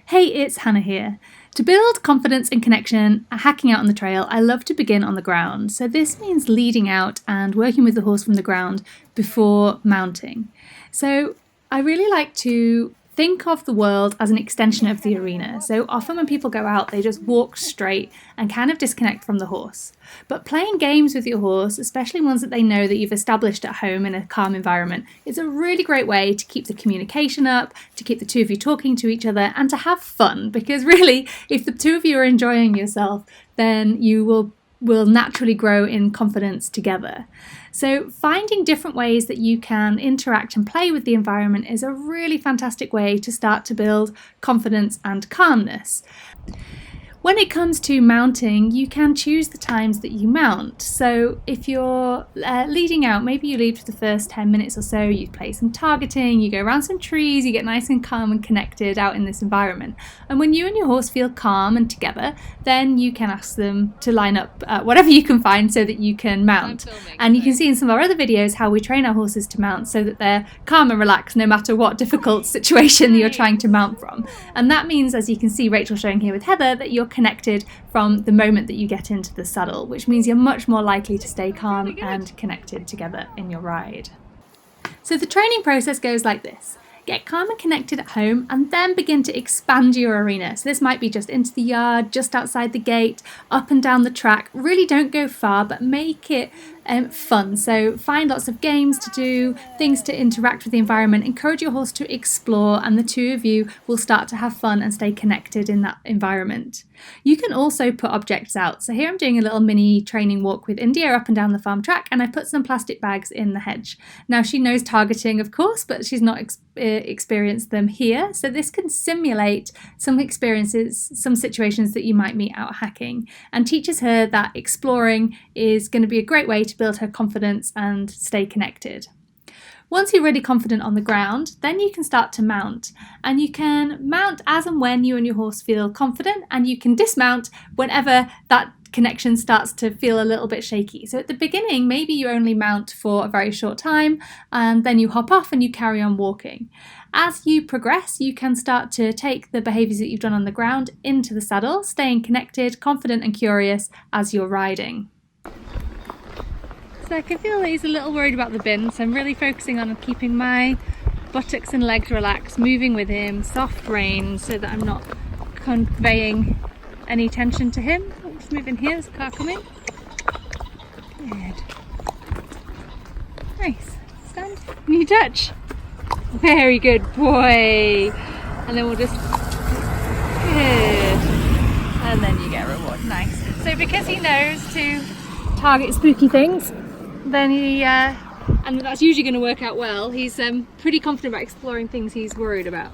Hey, it's Hannah here. To build confidence and connection hacking out on the trail, I love to begin on the ground. So this means leading out and working with the horse from the ground before mounting. So I really like to think of the world as an extension of the arena. So often when people go out, they just walk straight and kind of disconnect from the horse. But playing games with your horse, especially ones that they know that you've established at home in a calm environment, is a really great way to keep the communication up, to keep the two of you talking to each other, and to have fun. Because really, if the two of you are enjoying yourself, then you will naturally grow in confidence together. So finding different ways that you can interact and play with the environment is a really fantastic way to start to build confidence and calmness. When it comes to mounting, you can choose the times that you mount. So if you're leading out, maybe you lead for the first 10 minutes or so, you play some targeting, you go around some trees, you get nice and calm and connected out in this environment. And when you and your horse feel calm and together, then you can ask them to line up whatever you can find so that you can mount. And you can see in some of our other videos how we train our horses to mount so that they're calm and relaxed no matter what difficult situation you're trying to mount from. And that means, as you can see Rachel showing here with Heather, that you're connected from the moment that you get into the saddle, which means you're much more likely to stay calm and connected together in your ride. So the training process goes like this. Get calm and connected at home and then begin to expand your arena. So this might be just into the yard, just outside the gate, up and down the track. Really don't go far, but make it fun. So find lots of games to do, things to interact with the environment, encourage your horse to explore, and the two of you will start to have fun and stay connected in that environment. You can also put objects out. So here I'm doing a little mini training walk with India up and down the farm track, and I put some plastic bags in the hedge. Now she knows targeting, of course, but she's not experienced them here. So this can simulate some experiences, some situations that you might meet out hacking, and teaches her that exploring is going to be a great way to build her confidence and stay connected. Once you're really confident on the ground, then you can start to mount. And you can mount as and when you and your horse feel confident, and you can dismount whenever that connection starts to feel a little bit shaky. So at the beginning, maybe you only mount for a very short time and then you hop off and you carry on walking. As you progress, you can start to take the behaviours that you've done on the ground into the saddle, staying connected, confident and curious as you're riding. So I can feel that he's a little worried about the bin, so I'm really focusing on keeping my buttocks and legs relaxed, moving with him, soft rein, so that I'm not conveying any tension to him. Oh, just moving here, there's a car coming. Good. Nice. Stand. Knee touch. Very good boy. And then we'll just... Good. And then you get a reward. Nice. So because he knows to target spooky things, then he, and that's usually going to work out well, he's pretty confident about exploring things he's worried about.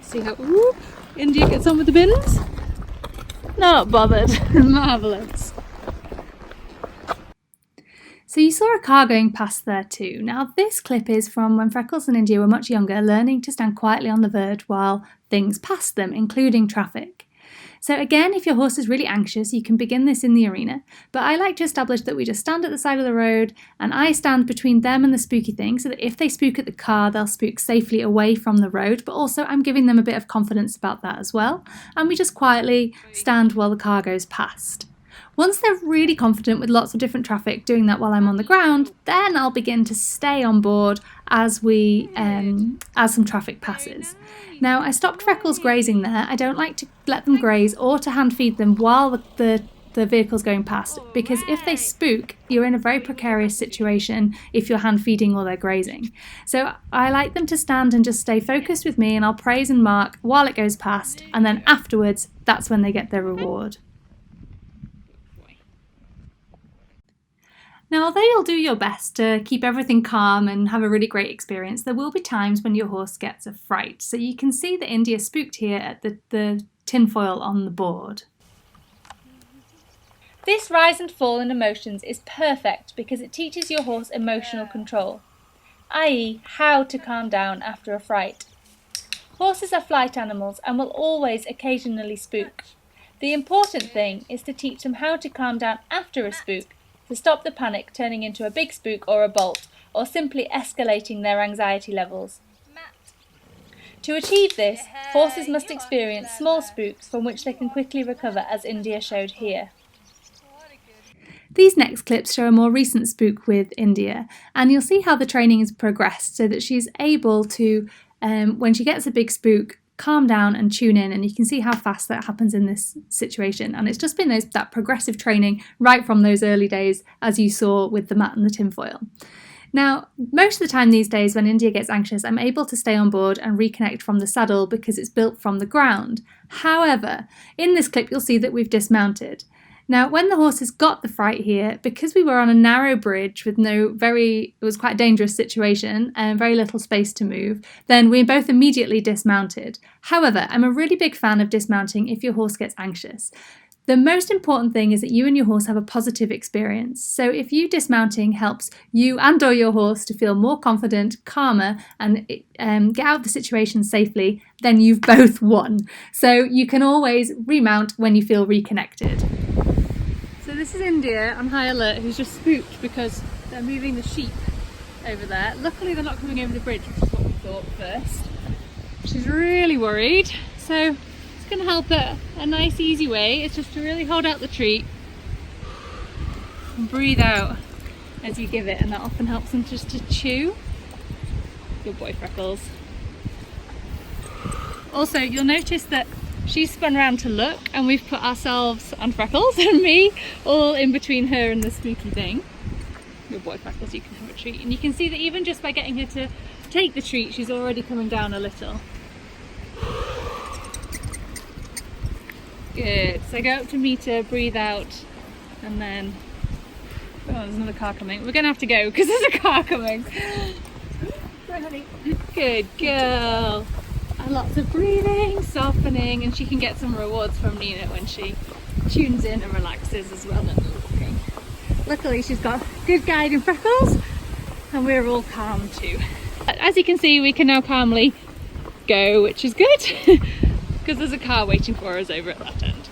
See how, whoop, India gets on with the bins? Not bothered. Marvellous. So you saw a car going past there too. Now this clip is from when Freckles and India were much younger, learning to stand quietly on the verge while things passed them, including traffic. So again, if your horse is really anxious, you can begin this in the arena, but I like to establish that we just stand at the side of the road and I stand between them and the spooky thing, so that if they spook at the car, they'll spook safely away from the road, but also I'm giving them a bit of confidence about that as well. And we just quietly stand while the car goes past. Once they're really confident with lots of different traffic doing that while I'm on the ground, then I'll begin to stay on board as some traffic passes. Now I stopped Freckles grazing there. I don't like to let them graze or to hand feed them while the vehicle's going past, because if they spook, you're in a very precarious situation if you're hand feeding or they're grazing. So I like them to stand and just stay focused with me, and I'll praise and mark while it goes past, and then afterwards, that's when they get their reward. Now, although you'll do your best to keep everything calm and have a really great experience, there will be times when your horse gets a fright. So you can see that India spooked here at the tinfoil on the board. This rise and fall in emotions is perfect because it teaches your horse emotional control, i.e. how to calm down after a fright. Horses are flight animals and will always occasionally spook. The important thing is to teach them how to calm down after a spook, to stop the panic turning into a big spook or a bolt, or simply escalating their anxiety levels. To achieve this, horses must experience small spooks from which they can quickly recover, as India showed here. These next clips show a more recent spook with India, and you'll see how the training has progressed so that she's able to, when she gets a big spook, calm down and tune in, and you can see how fast that happens in this situation. And it's just been that progressive training right from those early days, as you saw with the mat and the tinfoil. Now, most of the time these days when India gets anxious, I'm able to stay on board and reconnect from the saddle because it's built from the ground. However, in this clip you'll see that we've dismounted. Now, when the horses got the fright here, because we were on a narrow bridge with it was quite a dangerous situation and very little space to move, then we both immediately dismounted. However, I'm a really big fan of dismounting if your horse gets anxious. The most important thing is that you and your horse have a positive experience. So if you dismounting helps you and or your horse to feel more confident, calmer, and get out of the situation safely, then you've both won. So you can always remount when you feel reconnected. So this is India on high alert, who's just spooked because they're moving the sheep over there. Luckily they're not coming over the bridge, which is what we thought first. She's really worried. So it's going to help her a nice easy way is just to really hold out the treat and breathe out as you give it, and that often helps them just to chew. Good boy, Freckles. Also, you'll notice that she's spun around to look, and we've put ourselves and Freckles and me all in between her and the spooky thing. Good boy, Freckles, you can have a treat. And you can see that even just by getting her to take the treat, she's already coming down a little. Good. So go up to meet her, breathe out, and then... Oh, there's another car coming. We're going to have to go because there's a car coming. Go, honey. Good girl. And lots of breathing, softening, and she can get some rewards from Nina when she tunes in and relaxes as well and walking. Luckily she's got good guide in Freckles, and we're all calm too. As you can see, we can now calmly go, which is good because there's a car waiting for us over at that end.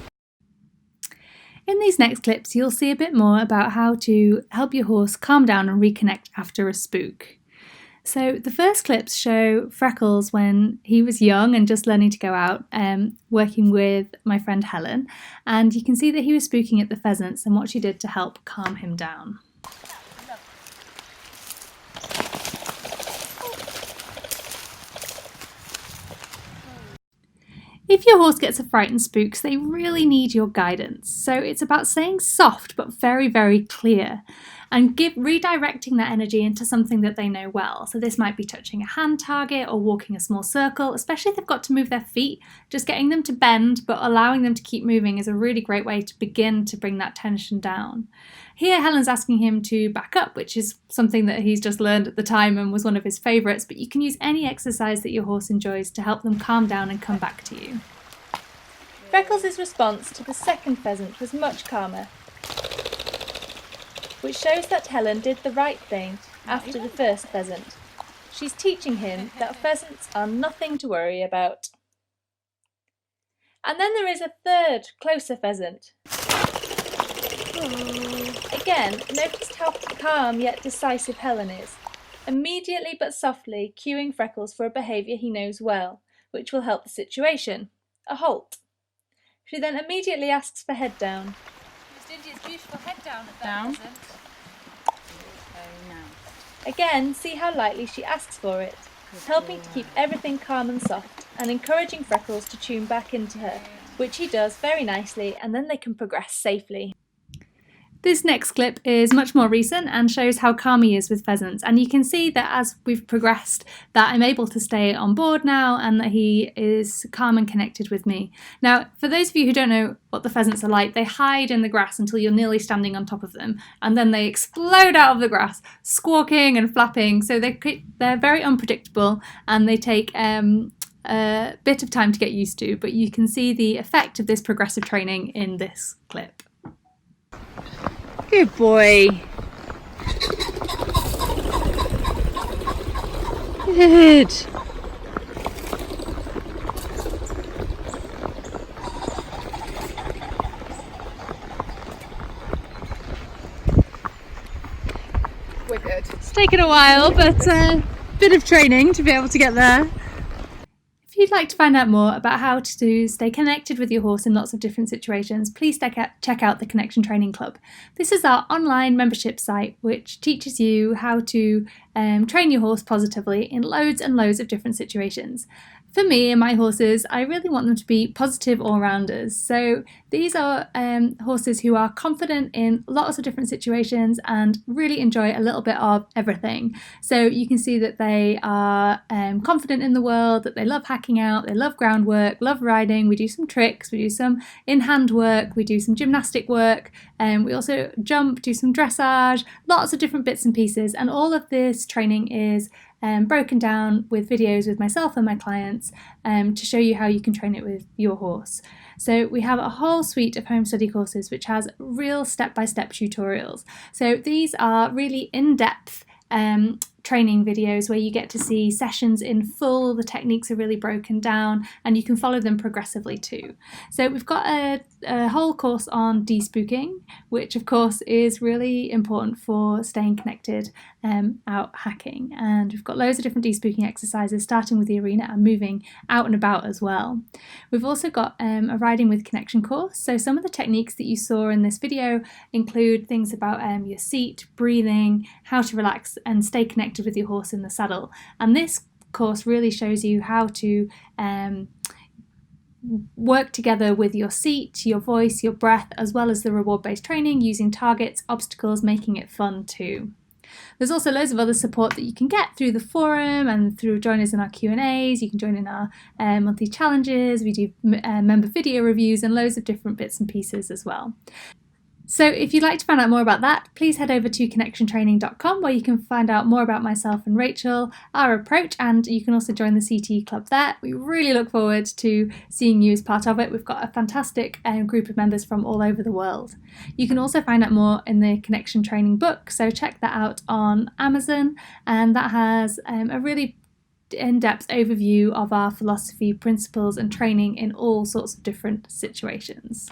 In these next clips you'll see a bit more about how to help your horse calm down and reconnect after a spook. So the first clips show Freckles when he was young and just learning to go out, working with my friend Helen, and you can see that he was spooking at the pheasants and what she did to help calm him down. If your horse gets a fright and spooks, they really need your guidance. So it's about staying soft but very, very clear, and redirecting that energy into something that they know well. So this might be touching a hand target or walking a small circle, especially if they've got to move their feet. Just getting them to bend but allowing them to keep moving is a really great way to begin to bring that tension down. Here Helen's asking him to back up, which is something that he's just learned at the time and was one of his favourites, but you can use any exercise that your horse enjoys to help them calm down and come back to you. Freckles' response to the second pheasant was much calmer, which shows that Helen did the right thing after the first pheasant. She's teaching him that pheasants are nothing to worry about. And then there is a third, closer pheasant. Again, notice how calm yet decisive Helen is, immediately but softly cueing Freckles for a behaviour he knows well, which will help the situation, a halt. She then immediately asks for head down. India's beautiful head down at that pheasant. Again, see how lightly she asks for it, helping to keep everything calm and soft, and encouraging Freckles to tune back into her, which he does very nicely, and then they can progress safely. This next clip is much more recent and shows how calm he is with pheasants, and you can see that as we've progressed that I'm able to stay on board now and that he is calm and connected with me. Now, for those of you who don't know what the pheasants are like, they hide in the grass until you're nearly standing on top of them, and then they explode out of the grass, squawking and flapping, so they're very unpredictable and they take a bit of time to get used to, but you can see the effect of this progressive training in this clip. Good boy. Good. We're good. It's taken a while, but a bit of training to be able to get there. like to find out more about how to stay connected with your horse in lots of different situations, please check out the Connection Training Club. This is our online membership site which teaches you how to train your horse positively in loads and loads of different situations. For me and my horses, I really want them to be positive all-rounders. So these are horses who are confident in lots of different situations and really enjoy a little bit of everything. So you can see that they are confident in the world, that they love hacking out, they love groundwork, love riding. We do some tricks, we do some in-hand work, we do some gymnastic work, we also jump, do some dressage, lots of different bits and pieces. And all of this training is broken down with videos with myself and my clients to show you how you can train it with your horse. So we have a whole suite of home study courses which has real step-by-step tutorials. So these are really in-depth training videos where you get to see sessions in full, the techniques are really broken down, and you can follow them progressively too. So we've got a whole course on despooking, which of course is really important for staying connected out hacking, and we've got loads of different despooking exercises starting with the arena and moving out and about as well. We've also got a riding with connection course, so some of the techniques that you saw in this video include things about your seat, breathing, how to relax and stay connected with your horse in the saddle. And this course really shows you how to work together with your seat, your voice, your breath, as well as the reward-based training using targets, obstacles, making it fun too. There's also loads of other support that you can get through the forum and through joining us in our Q&As. You can join in our monthly challenges. We do member video reviews and loads of different bits and pieces as well. So if you'd like to find out more about that, please head over to connectiontraining.com where you can find out more about myself and Rachel, our approach, and you can also join the CT club there. We really look forward to seeing you as part of it. We've got a fantastic group of members from all over the world. You can also find out more in the Connection Training book, so check that out on Amazon, and that has a really in-depth overview of our philosophy, principles and training in all sorts of different situations.